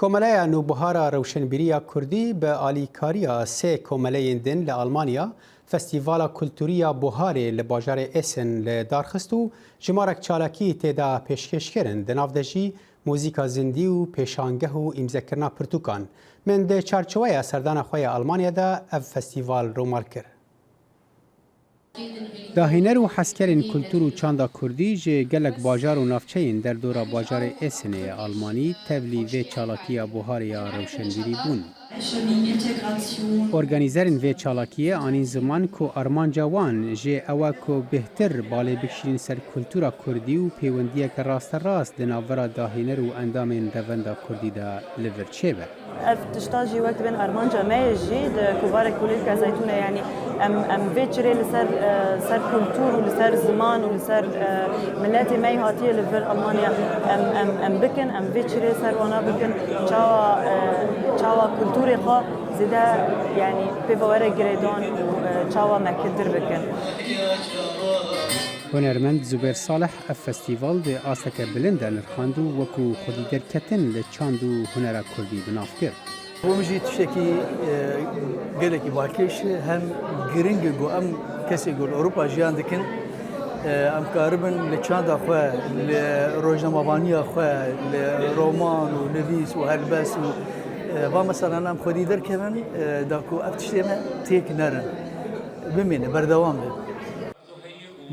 کۆمەلەیە نوبهارە ڕەوشنبیریە کوردی بە ئالیکاریە سێ کۆمەلەیên din لە ئەڵمانیا فستیڤالا کولتوریە بوهارê li bajarê Essen li darxist û jimarek çalakî têda pêşkêşkirin di nav de jî mûzîka zindî û pêşangeh û îmzekirina pirtûkan. Min di çarçoveya serdana xwe ya Almanya de ev festîval romar kir. Dahîner û hezkerên kultur û çanda Kurdî ji gelek bajar û navçeyên derdora bajarê Essenê ya Almanî tevlî vê çalakiya buharê ya rewşenbîrî bûn. Organîzerên vê çalakiyê anîn ziman ku armanca wan jê ew e ku bêhtir balê bikişînin ser kultura Kurdî û pêwendiyeke rasterast di navbera dahîner û endamên revenda Kurdî de li vir çêbe. اف تشتاجي وقت بين ارمانجا ماجي كبارك كوليل كازيتونه يعني ام فيتشري لسر سر كولتور ولسر زمان ولسر ملاتي ماي هاتيه لفر المانيا ام بكن ام فيتشري سر وانا بكن تشاوا كولتوري خا زيدا يعني بيفورا جريدون تشاوا مكدر بكن. هنرمند زبیر صالح اف فستیوال de aseke bilind nirxand û wekû xwedî derketin li çand û hunera Kurdî binav kir. بۆ مژی تشتێکی gelekî باکێش hem giring got em kesê got Ewropa jiyan dikin em karibin li çanda xwe li rojnamavaniya xwe li roman û nivîs û helbes û va meselan em xwedî derkevin da ku ev tiştê me têk nerin bimîne berdewam be.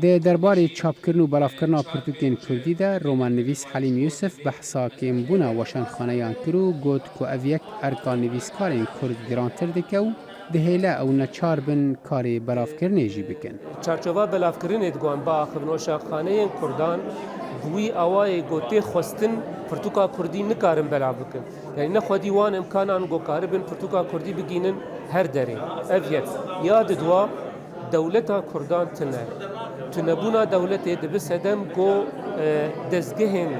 Di derbarê çapkirin û belavkirina pirtûkên Kurdî de romannivîs Helîm Yusuf behsa kêmbûna weşanxaneyan kir û got ku ev yek erka nivîskarên Kurd girantir dike û dihêle ew neçar bin karê belavkirinê jî bikin. Çarçova belavkirinê diguan biaxivin weşanxaneyên Kurdan bi wî awayê gotê xwestin pirtûka Kurdî nikarin belav bikin. Yani nexwedî wan imkanan gokaribin pirtûka Kurdî bigînin her derê. Ev yek ya didwa dewleta Kurdan tune. Tunebûna dewletê dibi sedem got dezgehên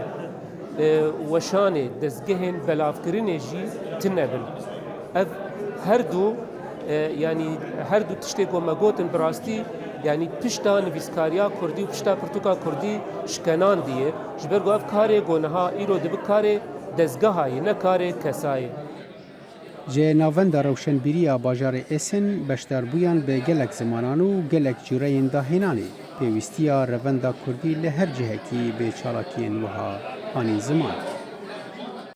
weşanê, dezgehên belavkirinê jî tunebin. Ev her du yani her du tiştê ku me gotin bi rastî yani pişta nivîskariya Kurdî û pişta pirtûka Kurdî şikenan diye ji ber ku ev karê goneha îro dibi karê dezgehayê ne karê kesayê. Ji navenda rewşenbîriya bajarê Essen beşdarbûyan bi gelek zimanan û gelek cûreyên dahênanê. Pêwîstiya revenda Kurdî li her cihekî bê çalakiyên wiha anî ziman.